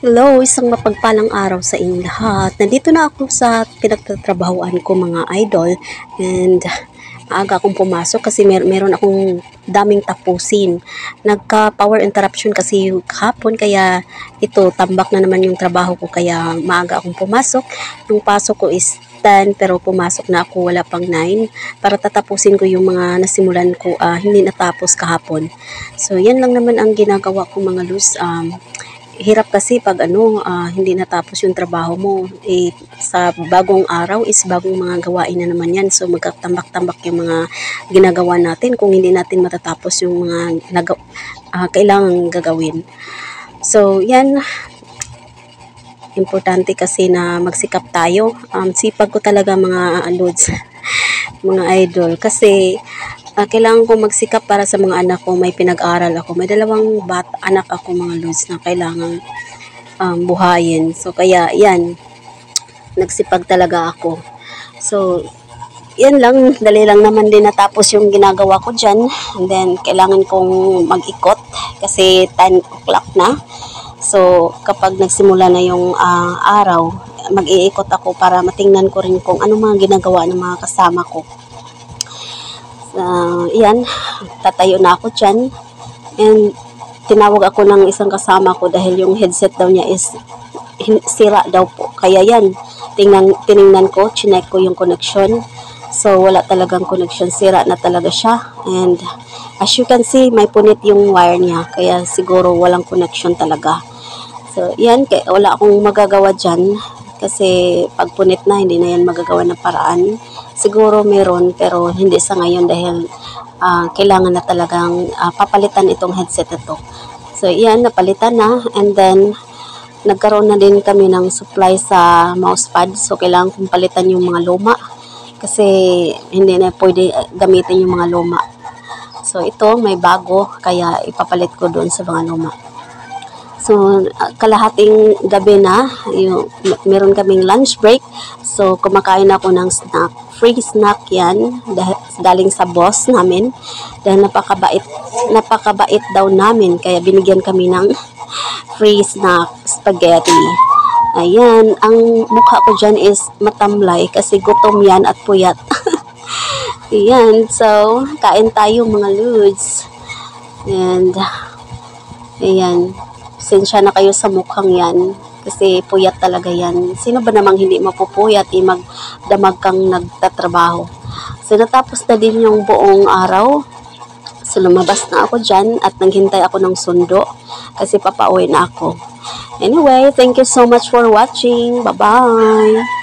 Hello, isang mapagpalang araw sa inyong lahat. Nandito na ako sa pinagtatrabahuan ko mga idol and maaga akong pumasok kasi meron akong daming tapusin. Nagka-power interruption kasi kahapon kaya ito tambak na naman yung trabaho ko kaya maaga akong pumasok. Yung pasok ko is 10 pero pumasok na ako wala pang 9 para tatapusin ko yung mga nasimulan ko hindi natapos kahapon. So yan lang naman ang ginagawa ko mga luz. Hirap kasi pag hindi natapos yung trabaho mo, sa bagong araw is bagong mga gawain na naman yan. So magkatambak-tambak yung mga ginagawa natin kung hindi natin matatapos yung mga kailangan gagawin. So yan, importante kasi na magsikap tayo. Sipag ko talaga mga lods, mga idol, kasi kailangan ko magsikap para sa mga anak ko. May pinag-aral ako. May dalawang anak ako mga lods na kailangan buhayin. So kaya yan, nagsipag talaga ako. So yan lang, dali lang naman din natapos yung ginagawa ko dyan. And then kailangan kong mag-ikot kasi 10 o'clock na. So kapag nagsimula na yung araw, mag-iikot ako para matingnan ko rin kung ano mga ginagawa ng mga kasama ko. Yan, tatayo na ako dyan. And tinawag ako ng isang kasama ko dahil yung headset daw niya is sira daw po. Kaya yan, tiningnan ko, chinek ko yung connection. So wala talagang connection, sira na talaga siya. And as you can see, may punit yung wire niya. Kaya siguro walang connection talaga. So yan, wala akong magagawa dyan. Kasi pag punit na, hindi na yan magagawa ng paraan. Siguro meron, pero hindi sa ngayon dahil kailangan na talagang papalitan itong headset ito. So yan, napalitan na. And then, nagkaroon na din kami ng supply sa mousepad. So kailangan kong palitan yung mga luma. Kasi hindi na pwede gamitin yung mga luma. So ito, may bago. Kaya ipapalit ko doon sa mga luma. So, kalahating gabi na, meron kaming lunch break. So, kumakain ako ng snack. Free snack yan, galing sa boss namin. Dahil napakabait daw namin, kaya binigyan kami ng free snack, spaghetti. Ayan, ang mukha ko dyan is matamlay kasi gutom yan at puyat. Ayan, so, kain tayo mga lods. And, ayan. Sensya na kayo sa mukhang yan kasi puyat talaga yan. Sino ba namang hindi mapupuyat magdamag kang nagtatrabaho. So natapos na din yung buong araw. So lumabas na ako dyan at naghintay ako ng sundo kasi papauwi na ako. Anyway, thank you so much for watching. Bye-bye!